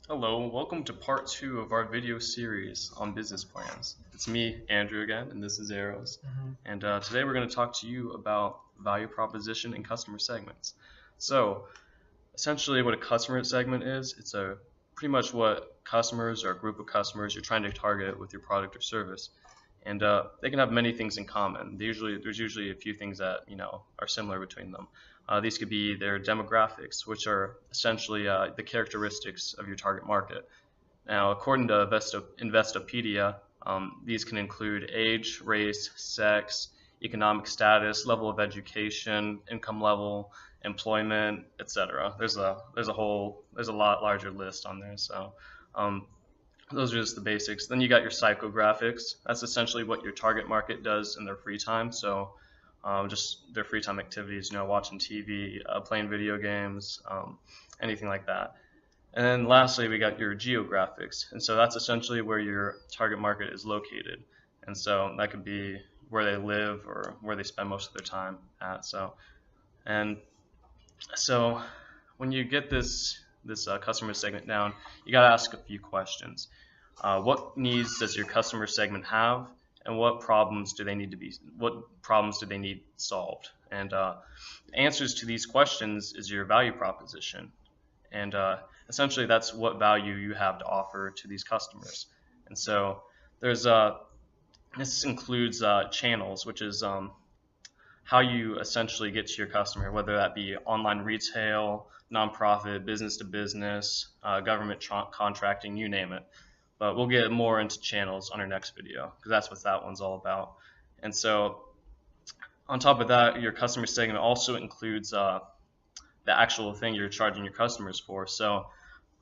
Hello, welcome to part two of our video series on business plans. It's me, Andrew, again, and this is Eros. And today we're going to talk to you about value proposition and customer segments. So, essentially, what a customer segment is, it's a pretty much what customers or a group of customers you're trying to target with your product or service. And they can have many things in common. There's usually a few things that are similar between them. These could be their demographics, which are essentially the characteristics of your target market. Now, according to Investopedia, these can include age, race, sex, economic status, level of education, income level, employment, etc. There's a lot larger list on there. So those are just the basics. Then you got your psychographics. That's essentially what your target market does in their free time. So just their free time activities, watching TV, playing video games, anything like that. And then lastly, we got your geographics. And so that's essentially where your target market is located. And so that could be where they live or where they spend most of their time at. And so when you get this customer segment down, you got to ask a few questions. What needs does your customer segment have, and what problems do they need solved? And answers to these questions is your value proposition, and essentially that's what value you have to offer to these customers. And so there's this includes channels, which is how you essentially get to your customer, whether that be online retail, nonprofit, business to business, government contracting, you name it. But we'll get more into channels on our next video because that's what that one's all about. And so on top of that, your customer segment also includes the actual thing you're charging your customers for. So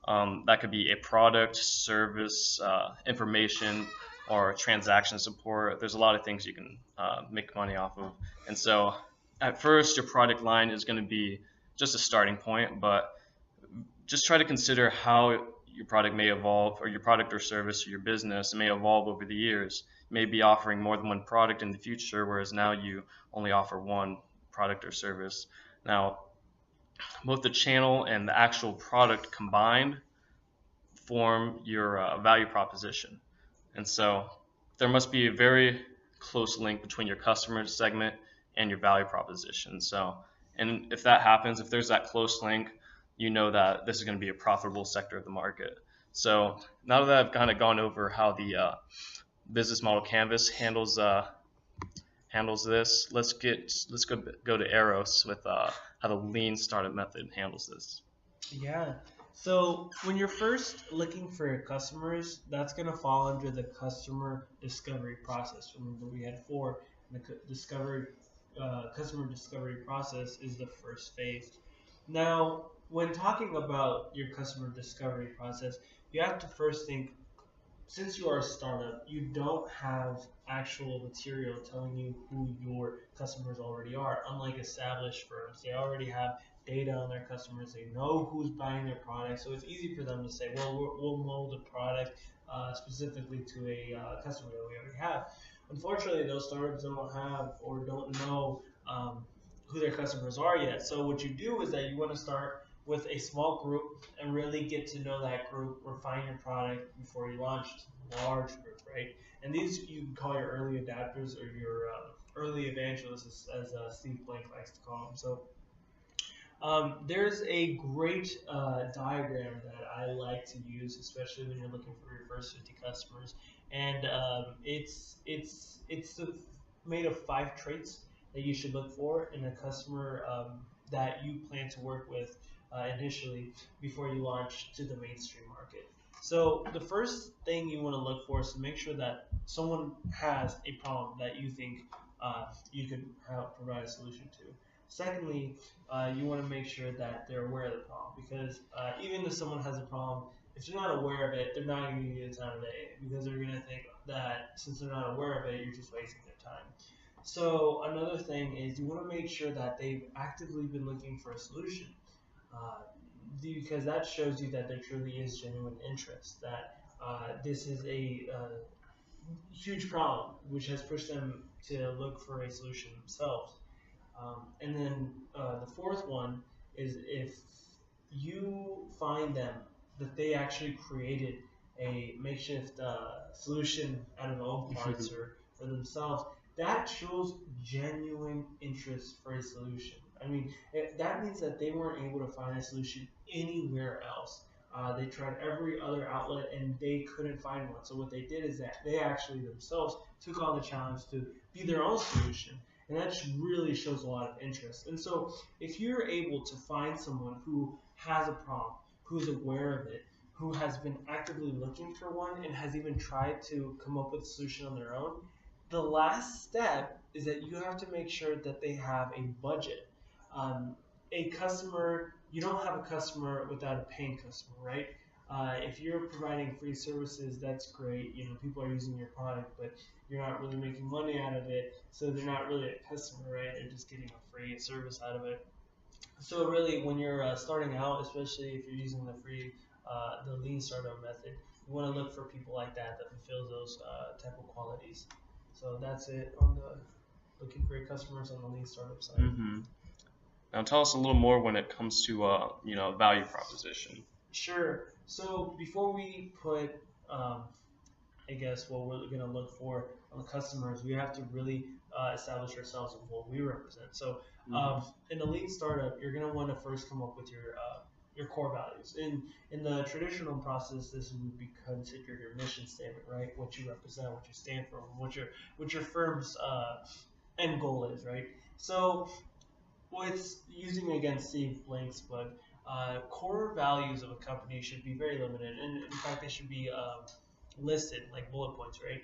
that could be a product, service, information, or transaction support. There's a lot of things you can make money off of. And so at first, your product line is going to be just a starting point, but just try to consider how your product may evolve, or your product or service or your business may evolve over the years. You may be offering more than one product in the future, whereas now you only offer one product or service. Now, both the channel and the actual product combined form your value proposition. And so there must be a very close link between your customer segment and your value proposition. And if that happens, if there's that close link, you know that this is going to be a profitable sector of the market. So now that I've kind of gone over how the business model canvas handles this, let's go to Eros with how the lean startup method handles this. Yeah. So when you're first looking for your customers, that's going to fall under the customer discovery process. Remember, we had four. The customer discovery process is the first phase. Now, when talking about your customer discovery process, you have to first think, since you are a startup, you don't have actual material telling you who your customers already are. Unlike established firms, they already have data on their customers. They know who's buying their product, so it's easy for them to say, "Well, we'll mold a product specifically to a customer that we already have." Unfortunately, those startups don't have or don't know who their customers are yet. So what you do is that you want to start with a small group and really get to know that group, refine your product before you launch to a large group, right? And these you can call your early adapters or your early evangelists, as Steve Blank likes to call them. So there's a great diagram that I like to use, especially when you're looking for your first 50 customers, and it's made of 5 traits that you should look for in a customer that you plan to work with initially before you launch to the mainstream market. So the first thing you want to look for is to make sure that someone has a problem that you think you could help provide a solution to. Secondly, you want to make sure that they're aware of the problem, because even if someone has a problem, if they're not aware of it, they're not going to give you the time of day, because they're going to think that since they're not aware of it, you're just wasting their time. So another thing is you want to make sure that they've actively been looking for a solution, because that shows you that there truly is genuine interest, that this is a huge problem which has pushed them to look for a solution themselves. And then the fourth one is if you find them that they actually created a makeshift solution out of their own parts or themselves, that shows genuine interest for a solution. I mean, that means that they weren't able to find a solution anywhere else. They tried every other outlet and they couldn't find one. So what they did is that they actually themselves took on the challenge to be their own solution. And that really shows a lot of interest. And so if you're able to find someone who has a problem, who's aware of it, who has been actively looking for one and has even tried to come up with a solution on their own, the last step is that you have to make sure that they have a budget. A customer, you don't have a customer without a paying customer, right? If you're providing free services, that's great. You know, people are using your product, but you're not really making money out of it, so they're not really a customer, right? They're just getting a free service out of it. So really, when you're starting out, especially if you're using the lean startup method, you want to look for people like that fulfill those type of qualities. So that's it on the looking for your customers on the lean startup side. Mm-hmm. Now tell us a little more when it comes to value proposition. Sure. So before we put, I guess what we're going to look for on the customers, we have to really establish ourselves and what we represent. So in a lean startup, you're going to want to first come up with your core values. In the traditional process, this would be considered your mission statement, right? What you represent, what you stand for, what your firm's end goal is, right? So with using again Steve Blank's book, core values of a company should be very limited, and in fact they should be listed like bullet points, right?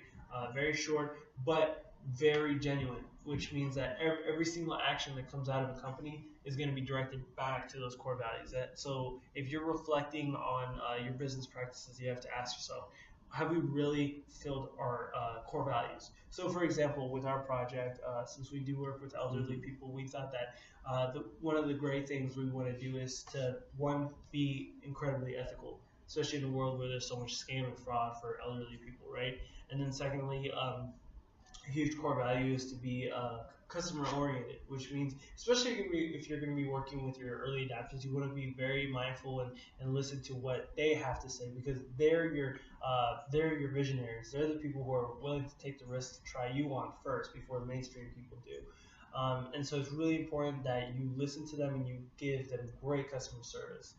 Very short, but very genuine, which means that every single action that comes out of a company is going to be directed back to those core values. So if you're reflecting on your business practices, you have to ask yourself, have we really filled our core values? So for example, with our project, since we do work with elderly people, we thought that one of the great things we want to do is to, one, be incredibly ethical, especially in a world where there's so much scam and fraud for elderly people, right? And then secondly, a huge core value is to be customer oriented, which means, especially if you're going to be working with your early adopters, you want to be very mindful and listen to what they have to say, because they're your visionaries. They're the people who are willing to take the risk to try you on first before the mainstream people do. And so it's really important that you listen to them and you give them great customer service.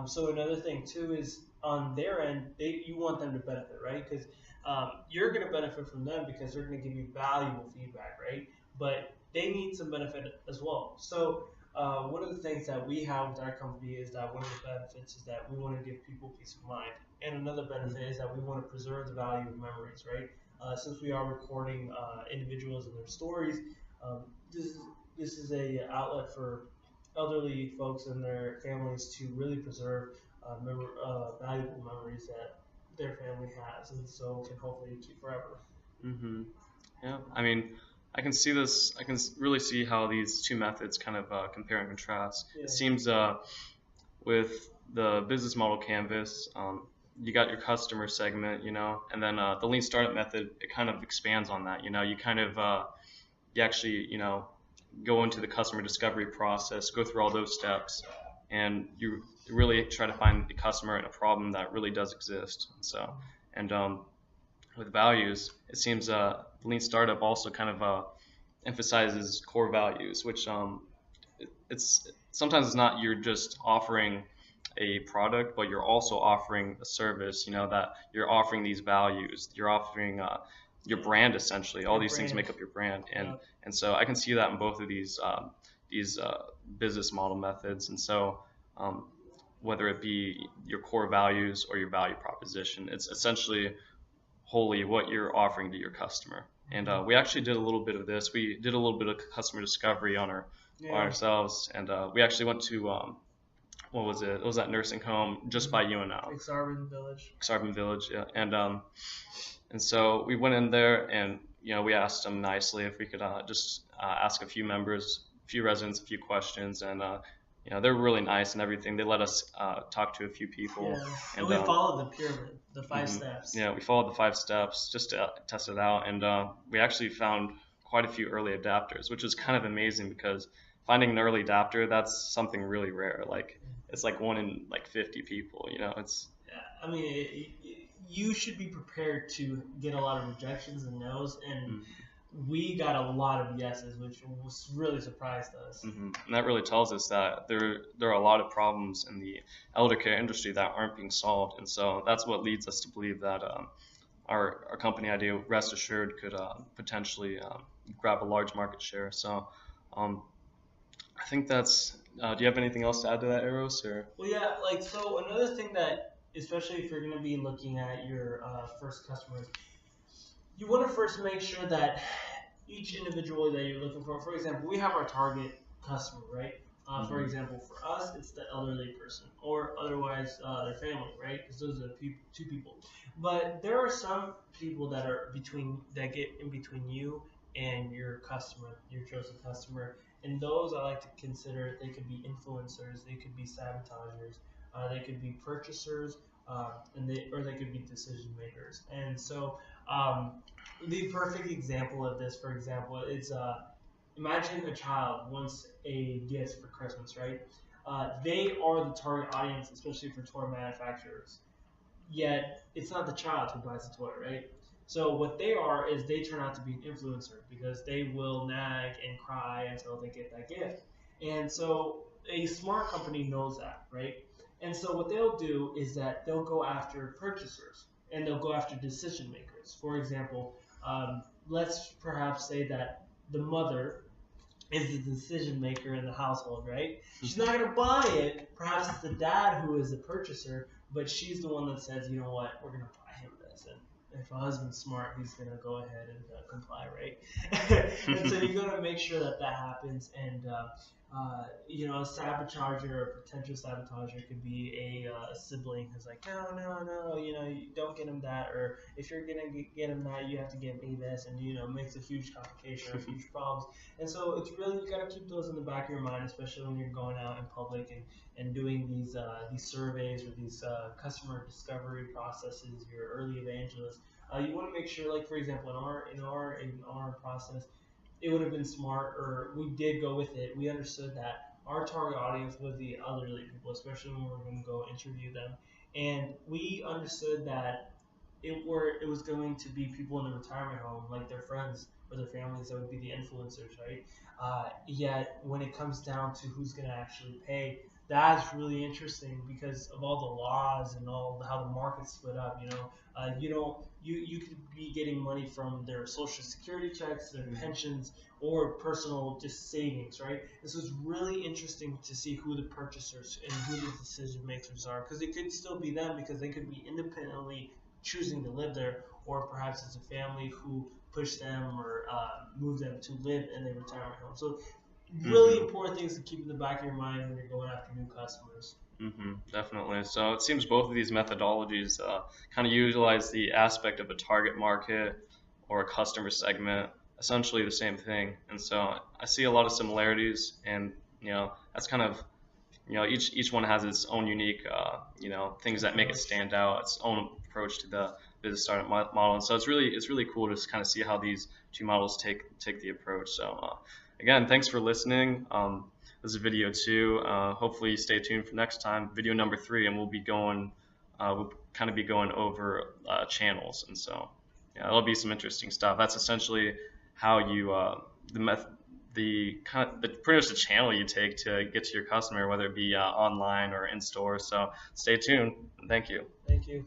So another thing too is on their end, you want them to benefit, right? Because you're going to benefit from them because they're going to give you valuable feedback, right? But they need some benefit as well. So one of the things that we have with our company is that one of the benefits is that we want to give people peace of mind. And another benefit is that we want to preserve the value of memories, right? Since we are recording individuals and their stories, this is a outlet for elderly folks and their families to really preserve valuable memories that their family has, and so can hopefully keep forever. Mm-hmm. Yeah, I mean, I can see this. I can really see how these two methods kind of compare and contrast. Yeah. It seems with the business model canvas, you got your customer segment, and then the lean startup method, it kind of expands on that. You kind of you actually go into the customer discovery process, go through all those steps, and you really try to find the customer and a problem that really does exist. So, and with values, it seems lean startup also kind of emphasizes core values, which sometimes it's not you're just offering a product, but you're also offering a service. That you're offering these values, you're offering your brand essentially. All these things make up your brand, and so I can see that in both of these business model methods. And so whether it be your core values or your value proposition, it's essentially wholly what you're offering to your customer. And we actually did a little bit of this. We did a little bit of customer discovery on ourselves, and we actually went to what was it? It was that nursing home just by UNL. Aksarben Village. Aksarben Village, yeah. And so we went in there, and we asked them nicely if we could just ask a few residents, a few questions, and they're really nice and everything. They let us talk to a few people. Yeah. And we followed the pyramid, the 5 steps. Yeah, we followed the 5 steps just to test it out, and we actually found quite a few early adapters, which is kind of amazing because finding an early adapter, that's something really rare. Like it's like 1 in like 50 people. You know, it's Yeah, I mean, you should be prepared to get a lot of rejections and no's, and we got a lot of yeses, which was really surprised us. And that really tells us that there are a lot of problems in the elder care industry that aren't being solved, and so that's what leads us to believe that our company idea, Rest Assured, could potentially grab a large market share. So I think that's. Do you have anything else to add to that, Eros? Or Well, yeah, like so another thing that, especially if you're going to be looking at your first customers, you want to first make sure that each individual that you're looking for example, we have our target customer, right? For example, for us, it's the elderly person, or otherwise their family, right? Because those are the two people. But there are some people that get in between you and your customer, your chosen customer, and those I like to consider, they could be influencers, they could be sabotagers, they could be purchasers, or they could be decision makers. And so the perfect example of this, for example, is imagine a child wants a gift for Christmas, right? They are the target audience, especially for toy manufacturers. Yet it's not the child who buys the toy, right? So what they are is they turn out to be an influencer because they will nag and cry until they get that gift. And so a smart company knows that, right? And so what they'll do is that they'll go after purchasers and they'll go after decision makers. For example, let's perhaps say that the mother is the decision maker in the household, right? She's not going to buy it. Perhaps it's the dad who is the purchaser, but she's the one that says, you know what, we're going to buy him this. And if a husband's smart, he's going to go ahead and comply, right? And so you're going to make sure that that happens. And, a sabotager or potential sabotager could be a sibling who's like, no, you don't get him that. Or if you're going to get him that, you have to give me this. And, makes a huge complication or huge problems. And so it's really, you got to keep those in the back of your mind, especially when you're going out in public and doing these surveys or these customer discovery processes, your early evangelists. You want to make sure, like for example, in our process, it would have been smart, or we did go with it. We understood that our target audience was the elderly people, especially when we were going to go interview them, and we understood that it was going to be people in the retirement home, like their friends or their families, that would be the influencers, right? Yet when it comes down to who's going to actually pay, that's really interesting because of all the laws and all how the market's split up. You could be getting money from their social security checks, their pensions, or personal just savings, right? This was really interesting to see who the purchasers and who the decision makers are, because it could still be them because they could be independently choosing to live there, or perhaps it's a family who pushed them or moved them to live in a retirement home. So really important things to keep in the back of your mind when you're going after new customers. Definitely. So it seems both of these methodologies kind of utilize the aspect of a target market or a customer segment, essentially the same thing. And so I see a lot of similarities, and that's kind of each one has its own unique things that make it stand out, its own approach to the business startup model. And so it's really cool to kind of see how these two models take the approach. So again, thanks for listening. This is video 2. Hopefully you stay tuned for next time, video number 3, and we'll kind of be going over channels. And so that'll be some interesting stuff. That's essentially how you pretty much the channel you take to get to your customer, whether it be online or in store. So stay tuned. Thank you. Thank you.